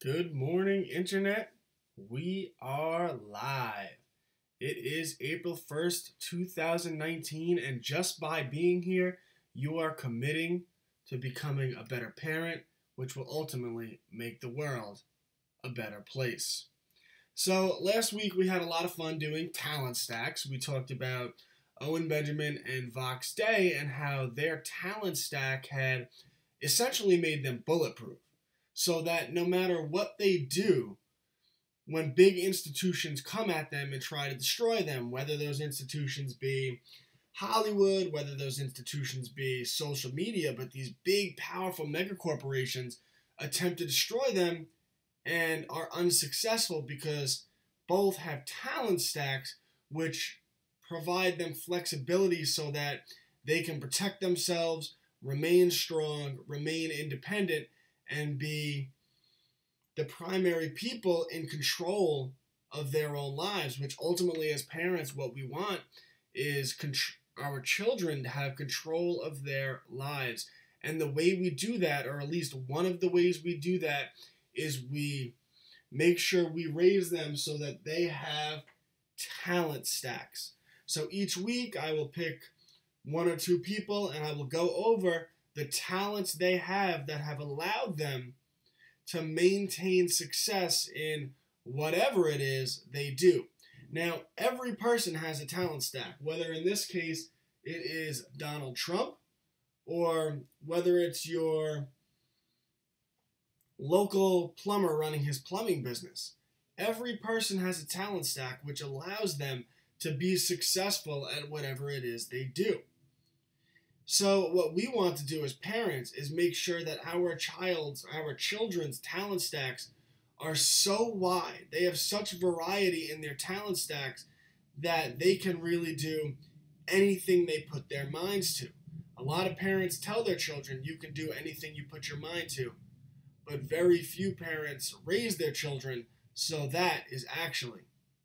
Good morning, Internet. We are live. It is April 1st, 2019, and just by being here, you are committing to becoming a better parent, which will ultimately make the world a better place. So, last week we had a lot of fun doing talent stacks. We talked about Owen Benjamin and Vox Day and how their talent stack had essentially made them bulletproof, so that no matter what they do, when big institutions come at them and try to destroy them, whether those institutions be Hollywood, whether those institutions be social media, but these big, powerful megacorporations attempt to destroy them and are unsuccessful because both have talent stacks which provide them flexibility so that they can protect themselves, remain strong, remain independent, and be the primary people in control of their own lives, which ultimately, as parents, what we want is our children to have control of their lives. And the way we do that, or at least one of the ways we do that, is we make sure we raise them so that they have talent stacks. So each week I will pick one or two people and I will go over the talents they have that have allowed them to maintain success in whatever it is they do. Now, every person has a talent stack, whether in this case it is Donald Trump or whether it's your local plumber running his plumbing business. Every person has a talent stack which allows them to be successful at whatever it is they do. So what we want to do as parents is make sure that our children's talent stacks are so wide, they have such variety in their talent stacks that they can really do anything they put their minds to. A lot of parents tell their children, you can do anything you put your mind to, but very few parents raise their children so that is actually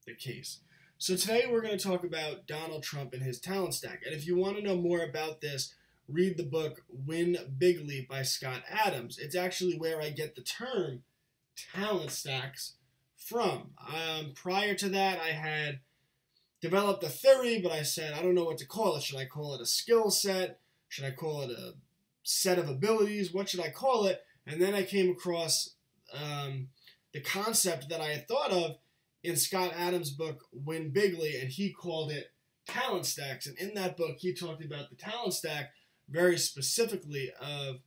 the case. So today we're going to talk about Donald Trump and his talent stack. And if you want to know more about this, read the book Win Bigly by Scott Adams. It's actually where I get the term talent stacks from. Prior to that, I had developed a theory, but I said, I don't know what to call it. Should I call it a skill set? Should I call it a set of abilities? What should I call it? And then I came across the concept that I had thought of in Scott Adams' book, Win Bigly, and he called it talent stacks. And in that book, he talked about the talent stack very specifically of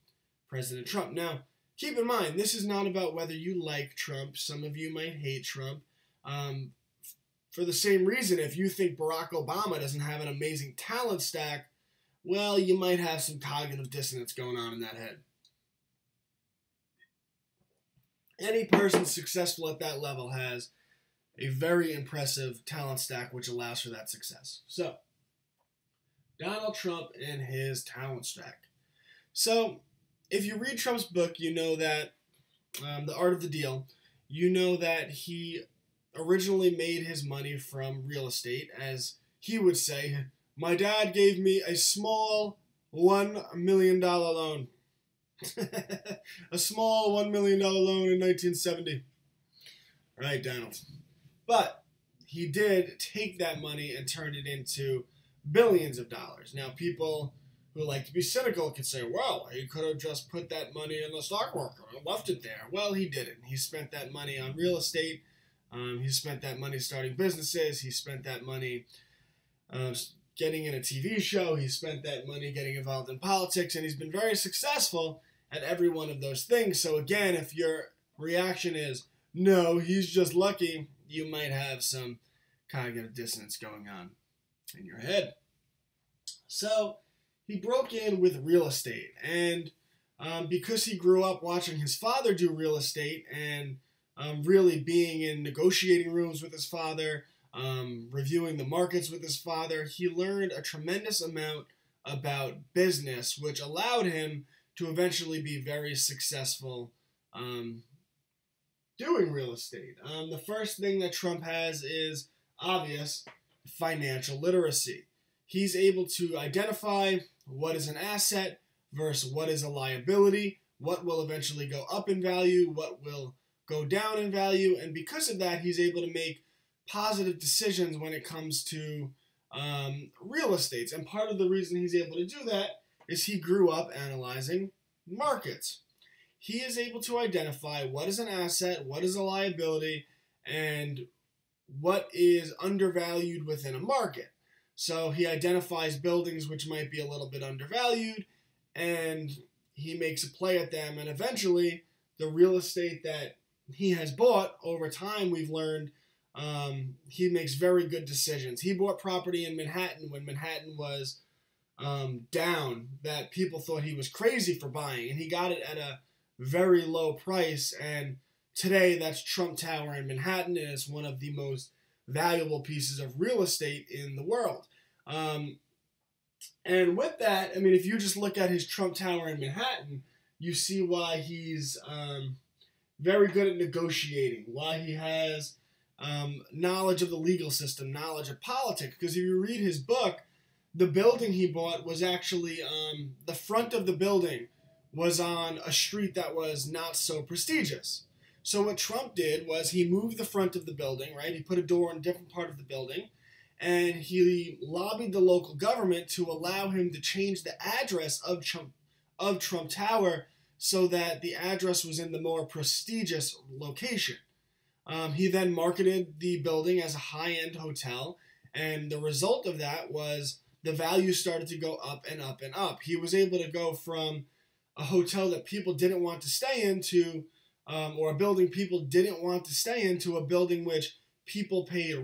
President Trump. Now, keep in mind, this is not about whether you like Trump. Some of you might hate Trump. For the same reason, if you think Barack Obama doesn't have an amazing talent stack, well, you might have some cognitive dissonance going on in that head. Any person successful at that level has a very impressive talent stack which allows for that success. So, Donald Trump and his talent stack. So, if you read Trump's book, you know that, The Art of the Deal, you know that he originally made his money from real estate. As he would say, my dad gave me a small $1 million loan. A small $1 million loan in 1970. Right, Donald. But he did take that money and turn it into billions of dollars. Now, people who like to be cynical can say, well, he could have just put that money in the stock market and left it there. Well, he didn't. He spent that money on real estate. He spent that money starting businesses. He spent that money getting in a TV show. He spent that money getting involved in politics. And he's been very successful at every one of those things. So again, if your reaction is, no, he's just lucky, you might have some cognitive dissonance going on in your head. So he broke in with real estate, and because he grew up watching his father do real estate and really being in negotiating rooms with his father, reviewing the markets with his father, he learned a tremendous amount about business, which allowed him to eventually be very successful doing real estate. The first thing that Trump has is obvious: financial literacy. He's able to identify what is an asset versus what is a liability, what will eventually go up in value, what will go down in value, and because of that, he's able to make positive decisions when it comes to real estate. And part of the reason he's able to do that is he grew up analyzing markets. He is able to identify what is an asset, what is a liability, and what is undervalued within a market. So he identifies buildings which might be a little bit undervalued, and he makes a play at them, and eventually the real estate that he has bought over time, we've learned he makes very good decisions. He bought property in Manhattan when Manhattan was down, that people thought he was crazy for buying, and he got it at a very low price, and today that's Trump Tower in Manhattan, and it's one of the most valuable pieces of real estate in the world. And with that, I mean, if you just look at his Trump Tower in Manhattan, you see why he's very good at negotiating, why he has knowledge of the legal system, knowledge of politics. Because if you read his book, the building he bought was actually, the front of the building was on a street that was not so prestigious. So what Trump did was he moved the front of the building, right? He put a door in a different part of the building, and he lobbied the local government to allow him to change the address of Trump Tower so that the address was in the more prestigious location. He then marketed the building as a high-end hotel, and the result of that was the value started to go up and up and up. He was able to go from a hotel that people didn't want to stay in to, or a building people didn't want to stay in, to a building which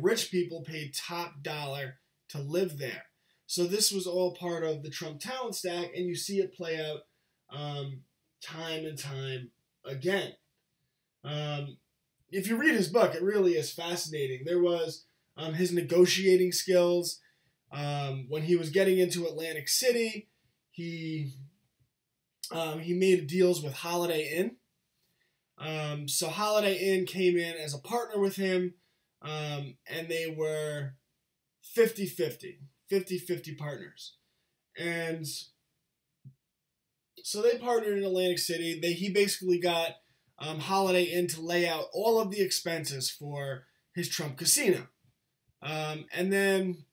rich people paid top dollar to live there. So this was all part of the Trump talent stack, and you see it play out time and time again. If you read his book, it really is fascinating. There was his negotiating skills. When he was getting into Atlantic City, he made deals with Holiday Inn. So Holiday Inn came in as a partner with him, and they were 50-50 partners. And so they partnered in Atlantic City. He basically got Holiday Inn to lay out all of the expenses for his Trump casino. And then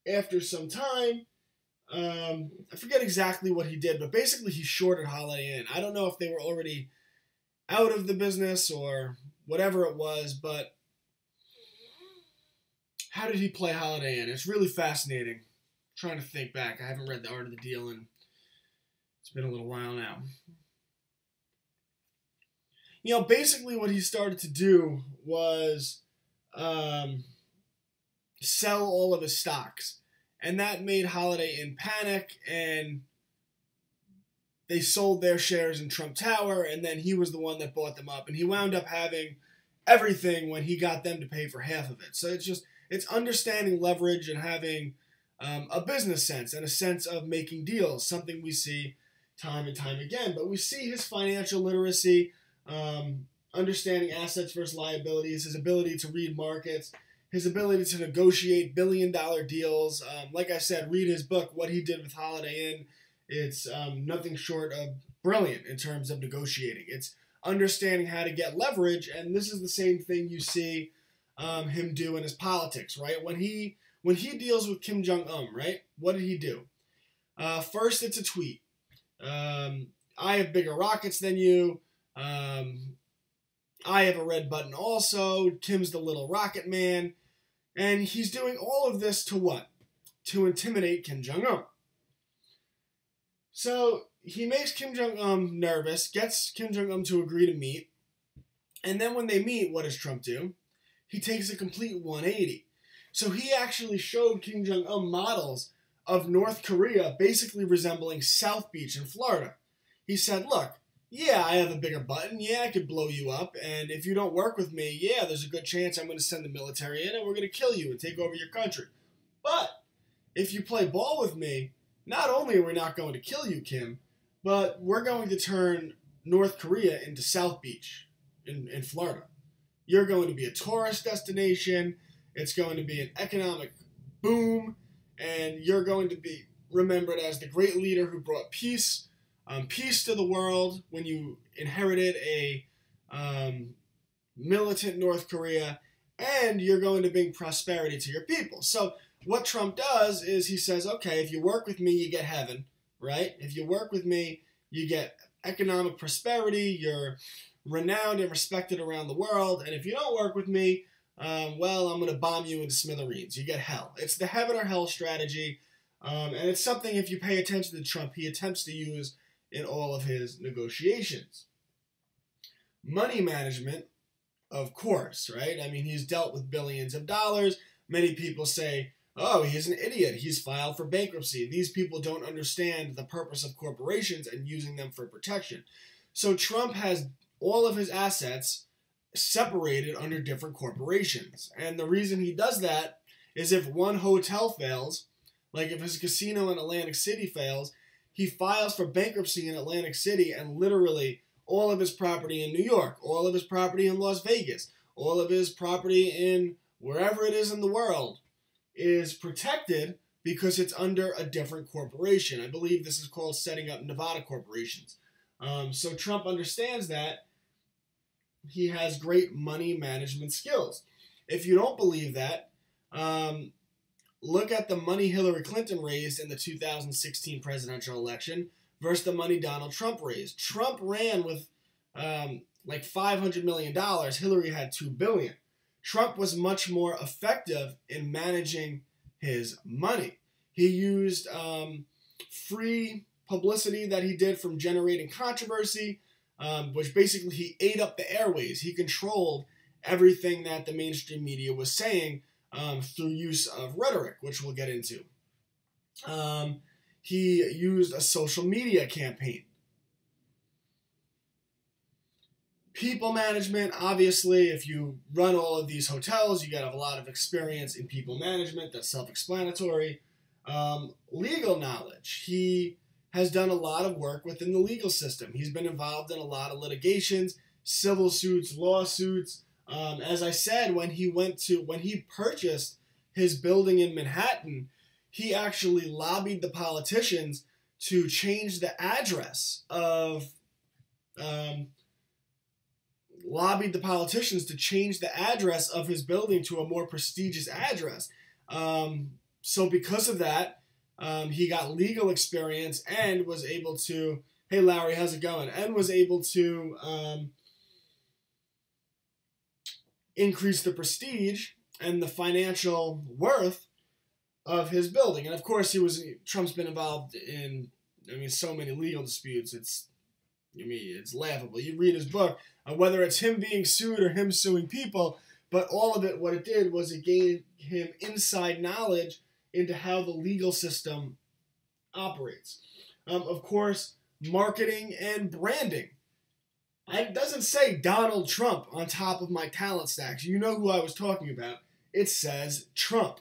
after some time, I forget exactly what he did, but basically he shorted Holiday Inn. I don't know if they were already out of the business or whatever it was, but how did he play Holiday Inn? It's really fascinating. I'm trying to think back. I haven't read The Art of the Deal, and it's been a little while now. You know, basically what he started to do was sell all of his stocks. And that made Holiday Inn panic, and they sold their shares in Trump Tower, and then he was the one that bought them up. And he wound up having everything when he got them to pay for half of it. So it's understanding leverage and having a business sense and a sense of making deals, something we see time and time again. But we see his financial literacy, understanding assets versus liabilities, his ability to read markets, his ability to negotiate billion-dollar deals. Like I said, read his book, What He Did with Holiday Inn. It's nothing short of brilliant in terms of negotiating. It's understanding how to get leverage, and this is the same thing you see him do in his politics, right? When he deals with Kim Jong-un, right, what did he do? First, it's a tweet. I have bigger rockets than you. I have a red button also. Kim's the little rocket man. And he's doing all of this to what? To intimidate Kim Jong-un. So he makes Kim Jong-un nervous, gets Kim Jong-un to agree to meet. And then when they meet, what does Trump do? He takes a complete 180. So he actually showed Kim Jong-un models of North Korea basically resembling South Beach in Florida. He said, look, yeah, I have a bigger button. Yeah, I could blow you up. And if you don't work with me, yeah, there's a good chance I'm going to send the military in and we're going to kill you and take over your country. But if you play ball with me, not only are we not going to kill you, Kim, but we're going to turn North Korea into South Beach in Florida. You're going to be a tourist destination. It's going to be an economic boom. And you're going to be remembered as the great leader who brought peace to the world when you inherited a militant North Korea, and you're going to bring prosperity to your people. So what Trump does is he says, okay, if you work with me, you get heaven, right? If you work with me, you get economic prosperity, you're renowned and respected around the world, and if you don't work with me, well, I'm going to bomb you into smithereens. You get hell. It's the heaven or hell strategy, and it's something, if you pay attention to Trump, he attempts to use in all of his negotiations. Money management, of course, right? I mean, he's dealt with billions of dollars. Many people say, oh, he's an idiot. He's filed for bankruptcy. These people don't understand the purpose of corporations and using them for protection. So Trump has all of his assets separated under different corporations. And the reason he does that is if one hotel fails, like if his casino in Atlantic City fails, he files for bankruptcy in Atlantic City, and literally all of his property in New York, all of his property in Las Vegas, all of his property in wherever it is in the world is protected because it's under a different corporation. I believe this is called setting up Nevada corporations. So Trump understands that. He has great money management skills. If you don't believe that, look at the money Hillary Clinton raised in the 2016 presidential election versus the money Donald Trump raised. Trump ran with like $500 million. Hillary had $2 billion. Trump was much more effective in managing his money. He used free publicity that he did from generating controversy, which basically he ate up the airways. He controlled everything that the mainstream media was saying through use of rhetoric, which we'll get into. He used a social media campaign. People management, obviously, if you run all of these hotels, you got a lot of experience in people management. That's self-explanatory. Legal knowledge. He has done a lot of work within the legal system. He's been involved in a lot of litigations, civil suits, lawsuits. As I said, when he purchased his building in Manhattan, he actually lobbied the politicians to change the address of his building to a more prestigious address. So because of that, he got legal experience and was able to, hey Larry, how's it going? And was able to increase the prestige and the financial worth of his building. And of course, Trump's been involved in, so many legal disputes. It's laughable. You read his book, whether it's him being sued or him suing people, but all of it, what it did was it gave him inside knowledge into how the legal system operates. Of course, marketing and branding. It doesn't say Donald Trump on top of my talent stacks. You know who I was talking about. It says Trump.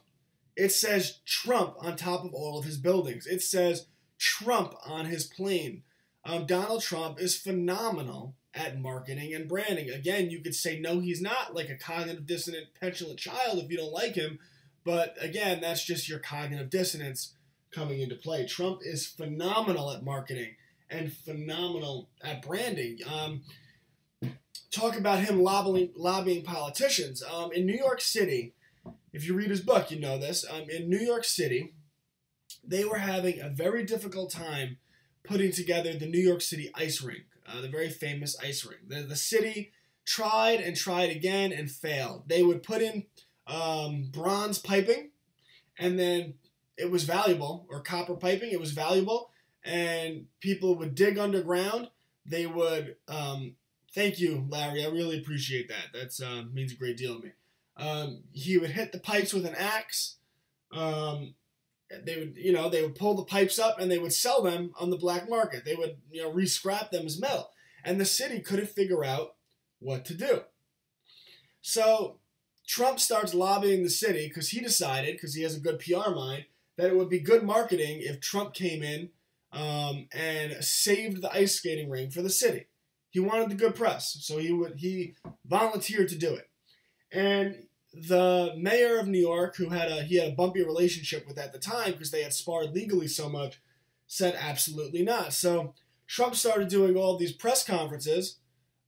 It says Trump on top of all of his buildings. It says Trump on his plane. Donald Trump is phenomenal at marketing and branding. Again, you could say, no, he's not, like a cognitive dissonant, petulant child if you don't like him. But again, that's just your cognitive dissonance coming into play. Trump is phenomenal at marketing and phenomenal at branding. Talk about him lobbying politicians. In New York City, if you read his book, you know this. In New York City, they were having a very difficult time putting together the New York City ice rink, the very famous ice rink. The city tried and tried again and failed. They would put in bronze piping, and then it was valuable, or copper piping, it was valuable, and people would dig underground. They would, thank you, Larry, I really appreciate that. That's means a great deal to me. He would hit the pipes with an axe. They would pull the pipes up and they would sell them on the black market. They would, re-scrap them as metal. And the city couldn't figure out what to do. So Trump starts lobbying the city because he decided, because he has a good PR mind, that it would be good marketing if Trump came in and saved the ice skating rink for the city. He wanted the good press, so he volunteered to do it. And the mayor of New York, who he had a bumpy relationship with at the time because they had sparred legally so much, said absolutely not. So Trump started doing all these press conferences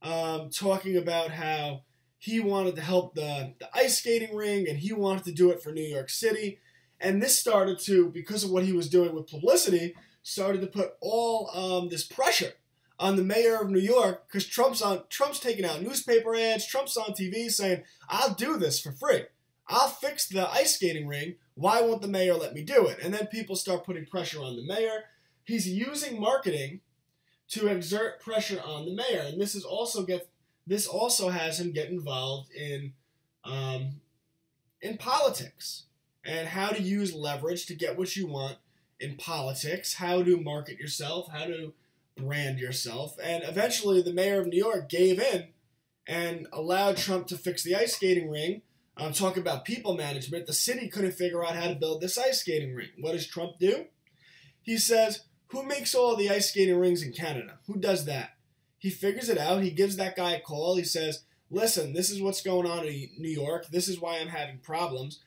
talking about how he wanted to help the ice skating ring and he wanted to do it for New York City. And this started to, because of what he was doing with publicity, started to put all this pressure on the mayor of New York, because Trump's taking out newspaper ads, Trump's on TV saying, I'll do this for free. I'll fix the ice skating ring. Why won't the mayor let me do it? And then people start putting pressure on the mayor. He's using marketing to exert pressure on the mayor. And this also has him get involved in politics and how to use leverage to get what you want in politics, how to market yourself, how to brand yourself. And eventually the mayor of New York gave in and allowed Trump to fix the ice skating ring. Talk about people management. The city couldn't figure out how to build this ice skating ring. What does Trump do? He says, who makes all the ice skating rings in Canada? Who does that? He figures it out. He gives that guy a call. He says, listen, this is what's going on in New York. This is why I'm having problems.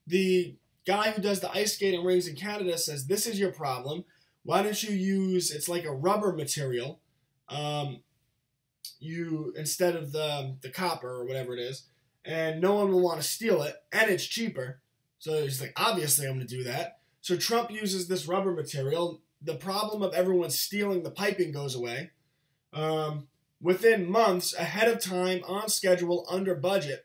The guy who does the ice skating rings in Canada says, this is your problem. Why don't you use, it's like a rubber material, instead of the copper or whatever it is, and no one will want to steal it, and it's cheaper. So he's like, obviously I'm going to do that. So Trump uses this rubber material. The problem of everyone stealing the piping goes away. Within months, ahead of time, on schedule, under budget,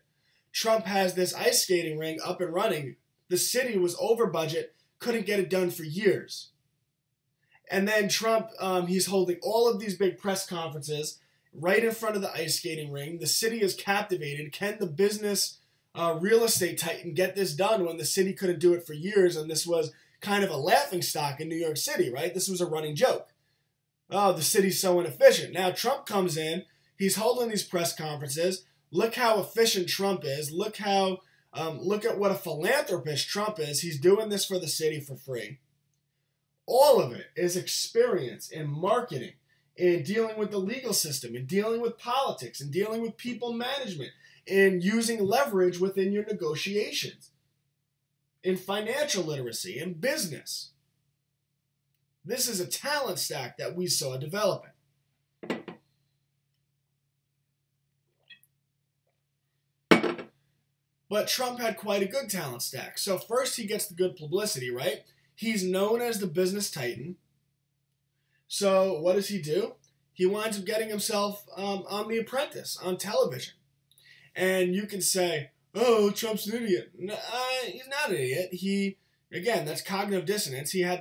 Trump has this ice skating ring up and running. The city was over budget, couldn't get it done for years. And then Trump, he's holding all of these big press conferences right in front of the ice skating ring. The city is captivated. Can the business real estate titan get this done when the city couldn't do it for years? And this was kind of a laughingstock in New York City, right? This was a running joke. Oh, the city's so inefficient. Now Trump comes in. He's holding these press conferences. Look how efficient Trump is. Look at what a philanthropist Trump is. He's doing this for the city for free. All of it is experience in marketing, in dealing with the legal system, in dealing with politics, in dealing with people management, in using leverage within your negotiations, in financial literacy, in business. This is a talent stack that we saw developing. But Trump had quite a good talent stack. So first he gets the good publicity, right? He's known as the business titan. So what does he do? He winds up getting himself on The Apprentice, on television. And you can say, oh, Trump's an idiot. No, he's not an idiot. Again, that's cognitive dissonance. He had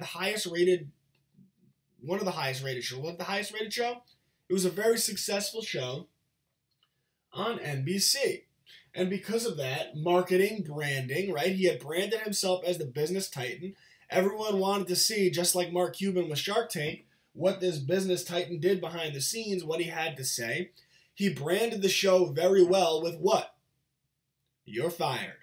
one of the highest rated shows. What the highest rated show? It was a very successful show on NBC. And because of that, marketing, branding, right? He had branded himself as the business titan. Everyone wanted to see, just like Mark Cuban with Shark Tank, what this business titan did behind the scenes, what he had to say. He branded the show very well with what? You're fired,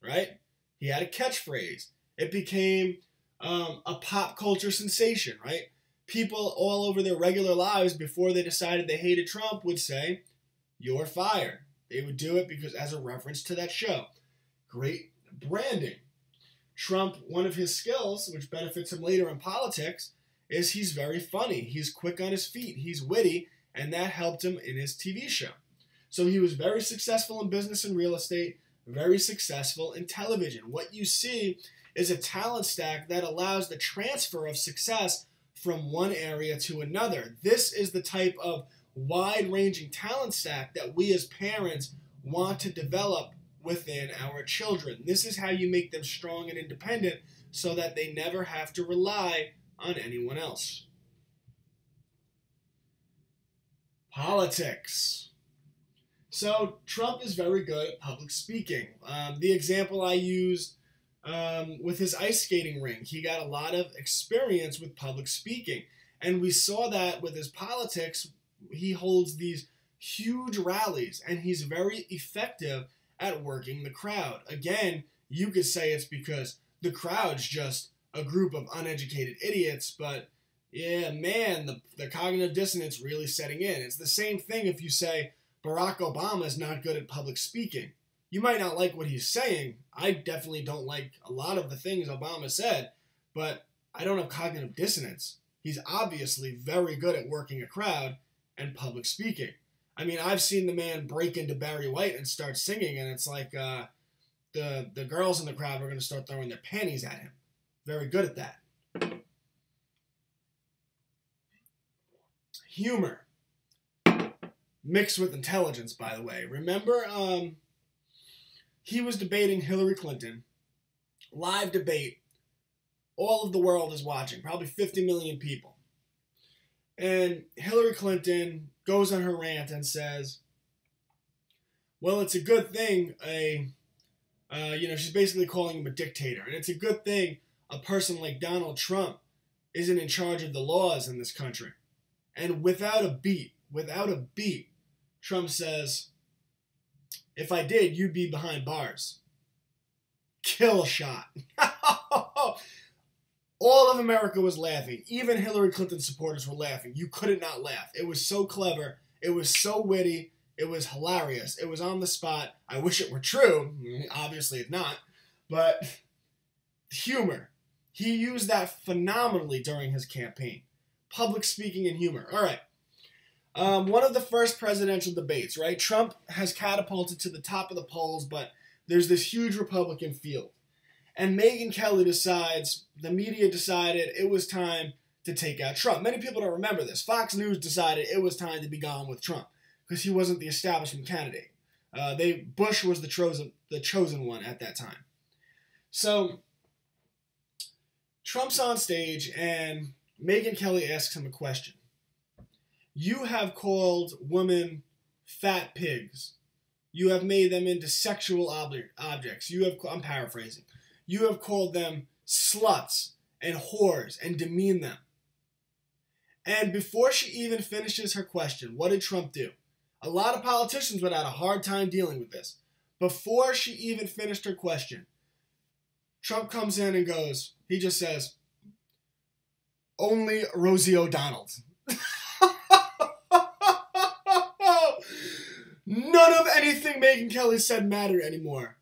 right? He had a catchphrase. It became a pop culture sensation, right? People all over their regular lives, before they decided they hated Trump, would say, you're fired. They would do it because as a reference to that show. Great branding. Trump, one of his skills, which benefits him later in politics, is he's very funny. He's quick on his feet. He's witty, and that helped him in his TV show. So he was very successful in business and real estate, very successful in television. What you see is a talent stack that allows the transfer of success from one area to another. This is the type of wide-ranging talent stack that we as parents want to develop within our children. This is how you make them strong and independent so that they never have to rely on anyone else. Politics. So Trump is very good at public speaking. The example I used with his ice skating ring, he got a lot of experience with public speaking. And we saw that with his politics. He holds these huge rallies, and he's very effective at working the crowd. Again, you could say it's because the crowd's just a group of uneducated idiots, but yeah, man, the cognitive dissonance really setting in. It's the same thing if you say Barack Obama is not good at public speaking. You might not like what he's saying. I definitely don't like a lot of the things Obama said, but I don't have cognitive dissonance. He's obviously very good at working a crowd and public speaking. I mean, I've seen the man break into Barry White and start singing, and it's like the girls in the crowd were going to start throwing their panties at him. Very good at that. Humor mixed with intelligence, by the way. Remember, he was debating Hillary Clinton. Live debate. All of the world is watching. Probably 50 million people. And Hillary Clinton goes on her rant and says, well, it's a good thing she's basically calling him a dictator. And it's a good thing a person like Donald Trump isn't in charge of the laws in this country. And without a beat, Trump says, if I did, you'd be behind bars. Kill shot. All of America was laughing. Even Hillary Clinton supporters were laughing. You couldn't not laugh. It was so clever. It was so witty. It was hilarious. It was on the spot. I wish it were true. Obviously it's not. But humor. He used that phenomenally during his campaign. Public speaking and humor. All right. One of the first presidential debates, right? Trump has catapulted to the top of the polls, but there's this huge Republican field. And Megyn Kelly the media decided it was time to take out Trump. Many people don't remember this. Fox News decided it was time to be gone with Trump because he wasn't the establishment candidate. Bush was the chosen one at that time. So Trump's on stage and Megyn Kelly asks him a question. You have called women fat pigs. You have made them into sexual objects. I'm paraphrasing. You have called them sluts and whores and demeaned them. And before she even finishes her question, what did Trump do? A lot of politicians would have a hard time dealing with this. Before she even finished her question, Trump comes in and goes, he just says, only Rosie O'Donnell. None of anything Megyn Kelly said mattered anymore.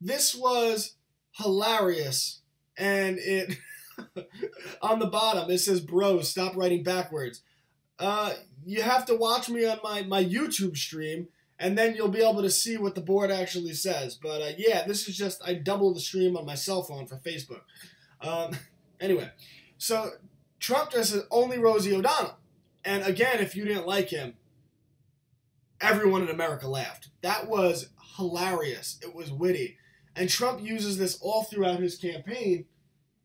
This was hilarious. And it, on the bottom, it says, bro, stop writing backwards. You have to watch me on my YouTube stream, and then you'll be able to see what the board actually says. But yeah, this is just, I doubled the stream on my cell phone for Facebook. Anyway, so Trump just says, only Rosie O'Donnell. And again, if you didn't like him, everyone in America laughed. That was hilarious. It was witty. And Trump uses this all throughout his campaign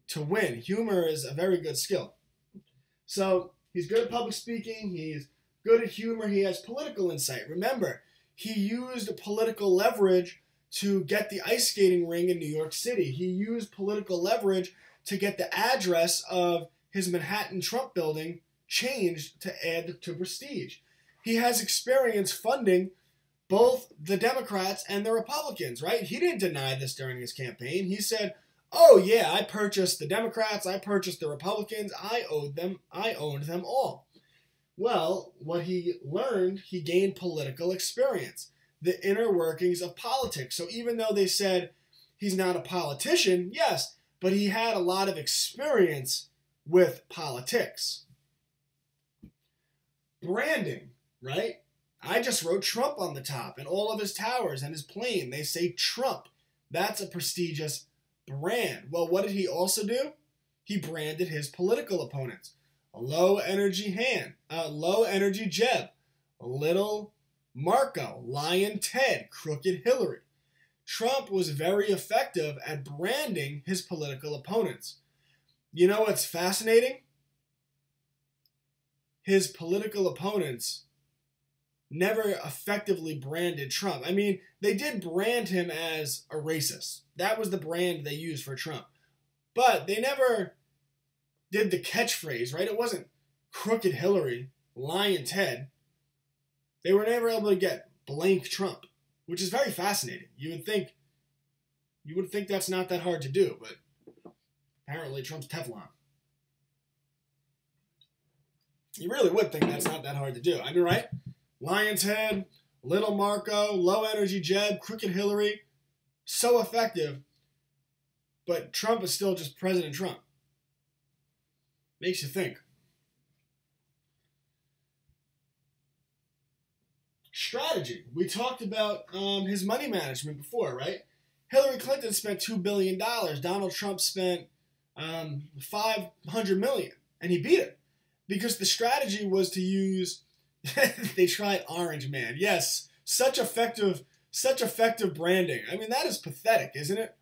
to win. Humor is a very good skill. So he's good at public speaking. He's good at humor. He has political insight. Remember, he used political leverage to get the ice skating ring in New York City. He used political leverage to get the address of his Manhattan Trump building changed to add to prestige. He has experience funding both the Democrats and the Republicans, right? He didn't deny this during his campaign. He said, oh yeah, I purchased the Democrats, I purchased the Republicans, I owned them all. Well, what he learned, he gained political experience, the inner workings of politics. So even though they said he's not a politician, yes, but he had a lot of experience with politics. Branding, right? I just wrote Trump on the top, and all of his towers and his plane, they say Trump. That's a prestigious brand. Well, what did he also do? He branded his political opponents. Low energy Jeb, Little Marco, Lion Ted, Crooked Hillary. Trump was very effective at branding his political opponents. You know what's fascinating? His political opponents never effectively branded Trump. I mean, they did brand him as a racist. That was the brand they used for Trump. But they never did the catchphrase, right? It wasn't Crooked Hillary, Lion Ted. They were never able to get blank Trump, which is very fascinating. You would think that's not that hard to do, but apparently Trump's Teflon. You really would think that's not that hard to do. I mean, right? Lion's Head, Little Marco, Low Energy Jeb, Crooked Hillary. So effective. But Trump is still just President Trump. Makes you think. strategy. We talked about his money management before, right? Hillary Clinton spent $2 billion. Donald Trump spent $500 million, and he beat it because the strategy was to use. They tried Orange Man. Yes, such effective branding. I mean, that is pathetic, isn't it?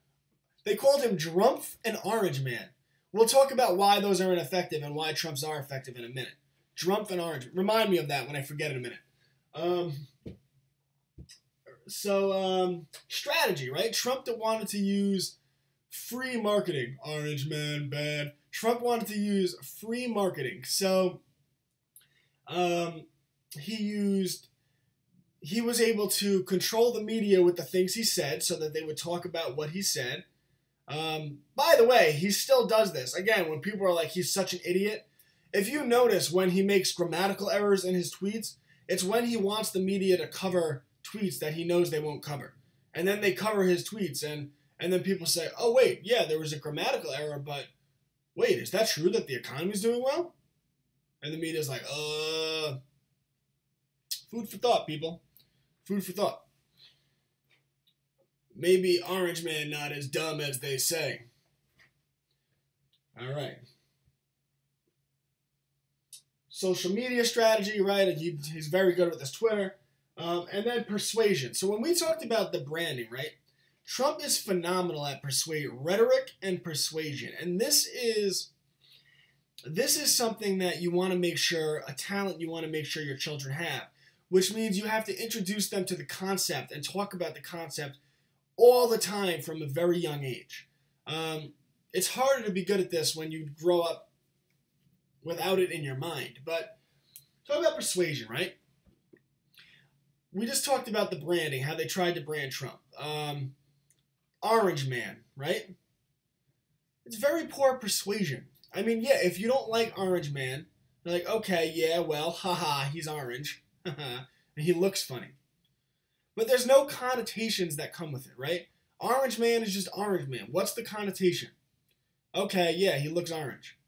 They called him Drumpf and Orange Man. We'll talk about why those are ineffective and why Trump's are effective in a minute. Drumpf and Orange. Remind me of that when I forget in a minute. Strategy, right? Trump wanted to use free marketing. Orange Man, bad. Trump wanted to use free marketing. So he was able to control the media with the things he said so that they would talk about what he said. By the way, he still does this. Again, when people are like, he's such an idiot. If you notice when he makes grammatical errors in his tweets, it's when he wants the media to cover tweets that he knows they won't cover. And then they cover his tweets and then people say, oh wait, yeah, there was a grammatical error, but wait, is that true that the economy's doing well? And the media's like, food for thought, people. Food for thought. Maybe Orange Man not as dumb as they say. All right. Social media strategy, right? He's very good with his Twitter. And then persuasion. So when we talked about the branding, right? Trump is phenomenal at rhetoric and persuasion. And this is something that you want to make sure, a talent you want to make sure your children have. Which means you have to introduce them to the concept and talk about the concept all the time from a very young age. It's harder to be good at this when you grow up without it in your mind. But talk about persuasion, right? We just talked about the branding, how they tried to brand Trump. Orange Man, right? It's very poor persuasion. I mean, yeah, if you don't like Orange Man, you're like, okay, yeah, well, haha, he's orange. And he looks funny. But there's no connotations that come with it, right? Orange Man is just Orange Man. What's the connotation? Okay, yeah, he looks orange.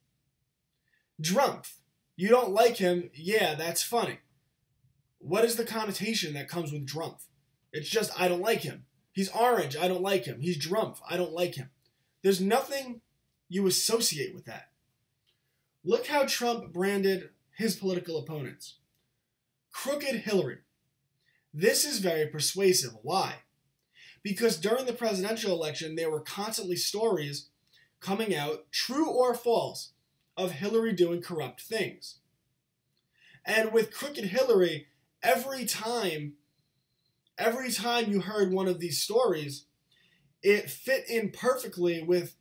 Drumpf. You don't like him, yeah, that's funny. What is the connotation that comes with Drumpf? It's just, I don't like him. He's orange, I don't like him. He's Drumpf, I don't like him. There's nothing you associate with that. Look how Trump branded his political opponents. Crooked Hillary. This is very persuasive. Why? Because during the presidential election, there were constantly stories coming out, true or false, of Hillary doing corrupt things. And with Crooked Hillary, every time you heard one of these stories, it fit in perfectly with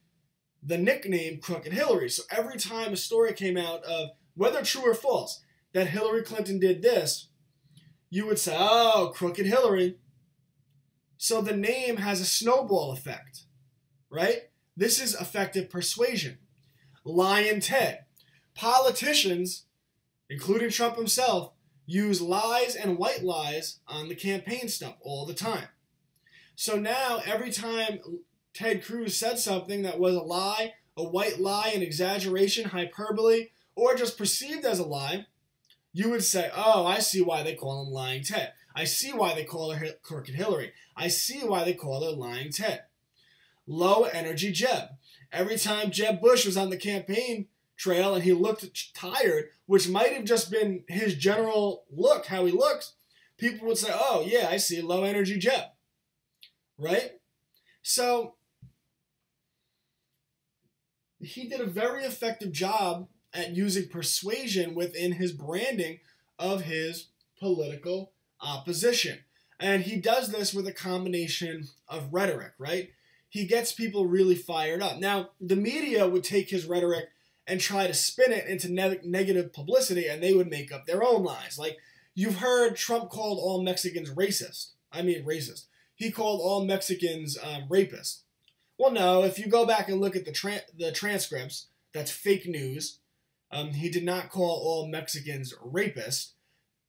the nickname Crooked Hillary. So every time a story came out of, whether true or false, that Hillary Clinton did this, you would say, oh, Crooked Hillary. So the name has a snowball effect, right? This is effective persuasion. Lying Ted. Politicians, including Trump himself, use lies and white lies on the campaign stump all the time. So now every time Ted Cruz said something that was a lie, a white lie, an exaggeration, hyperbole, or just perceived as a lie, you would say, oh, I see why they call him Lying Ted. I see why they call her Crooked Hillary. I see why they call her Lying Ted. Low energy Jeb. Every time Jeb Bush was on the campaign trail and he looked tired, which might have just been his general look, how he looks, people would say, oh, yeah, I see low energy Jeb. Right? So he did a very effective job at using persuasion within his branding of his political opposition. And he does this with a combination of rhetoric, right? He gets people really fired up. Now, the media would take his rhetoric and try to spin it into negative publicity, and they would make up their own lies. Like, you've heard Trump called all Mexicans racist. I mean, racist. He called all Mexicans rapists. Well, no, if you go back and look at the transcripts, that's fake news. He did not call all Mexicans rapists.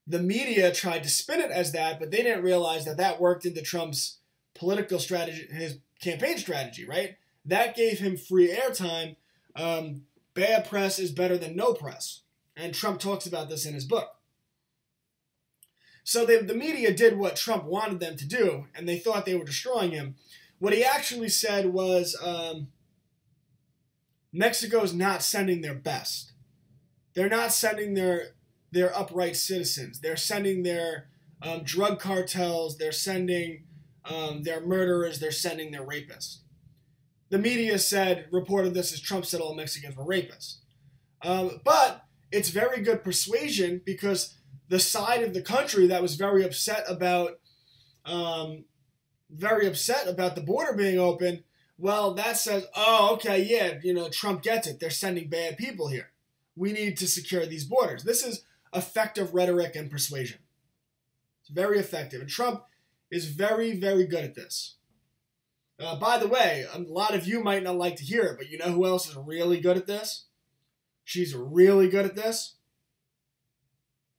The media tried to spin it as that, but they didn't realize that that worked into Trump's political strategy, his campaign strategy, right? That gave him free airtime. Bad press is better than no press. And Trump talks about this in his book. So the media did what Trump wanted them to do, and they thought they were destroying him. What he actually said was Mexico's not sending their best. They're not sending their upright citizens. They're sending their drug cartels. They're sending their murderers. They're sending their rapists. The media reported this as Trump said all Mexicans were rapists. But it's very good persuasion, because the side of the country that was very upset about the border being open, well, that says, oh, okay, yeah, Trump gets it. They're sending bad people here. We need to secure these borders. This is effective rhetoric and persuasion. It's very effective. And Trump is very, very good at this. By the way, a lot of you might not like to hear it, but you know who else is really good at this? She's really good at this.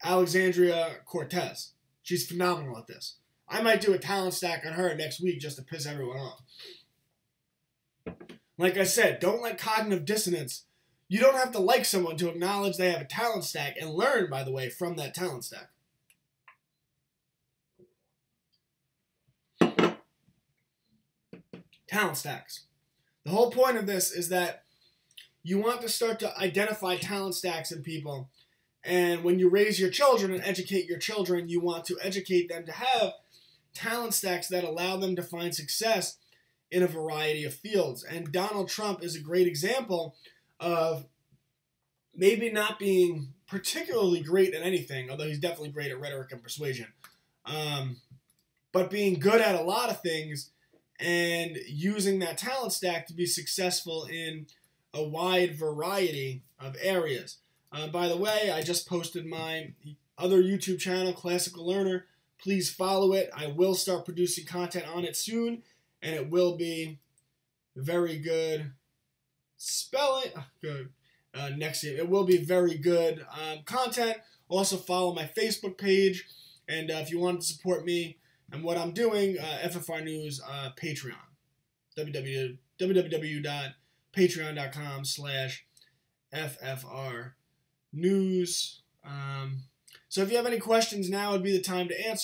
Alexandria Cortez. She's phenomenal at this. I might do a talent stack on her next week just to piss everyone off. Like I said, don't let cognitive dissonance. You don't have to like someone to acknowledge they have a talent stack and learn, by the way, from that talent stack. Talent stacks. The whole point of this is that you want to start to identify talent stacks in people. And when you raise your children and educate your children, you want to educate them to have talent stacks that allow them to find success in a variety of fields. And Donald Trump is a great example of maybe not being particularly great at anything, although he's definitely great at rhetoric and persuasion, but being good at a lot of things and using that talent stack to be successful in a wide variety of areas. By the way, I just posted my other YouTube channel, Classical Learner. Please follow it. I will start producing content on it soon, and it will be very good spelling. Next year, it will be very good content. Also, follow my Facebook page, and if you want to support me and what I'm doing, FFR News Patreon, www.patreon.com/FFRnews. So if you have any questions, now would be the time to ask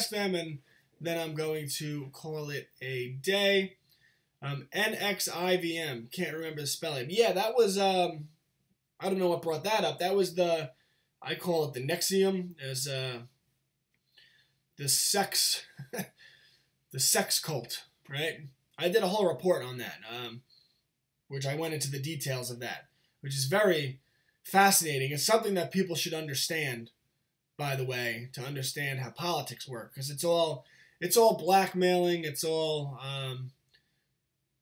them, and then I'm going to call it a day. NXIVM, can't remember the spelling. Yeah, that was, I don't know what brought that up. That was I call it the Nexium, as the sex cult, right? I did a whole report on that, which I went into the details of that, which is very fascinating. It's something that people should understand, by the way, to understand how politics work, because it's all blackmailing, it's all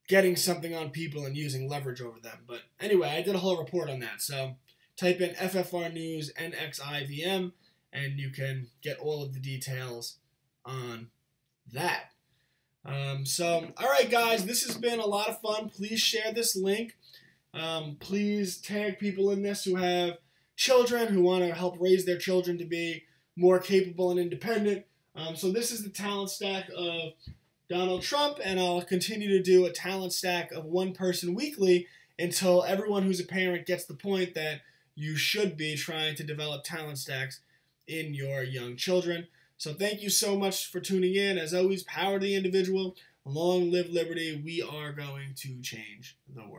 getting something on people and using leverage over them. But anyway, I did a whole report on that. So type in FFR News NXIVM, and you can get all of the details on that. So, all right, guys, this has been a lot of fun. Please share this link. Please tag people in this who have children, who want to help raise their children to be more capable and independent. So this is the talent stack of Donald Trump, and I'll continue to do a talent stack of one person weekly until everyone who's a parent gets the point that you should be trying to develop talent stacks in your young children. So thank you so much for tuning in. As always, power to the individual. Long live liberty. We are going to change the world.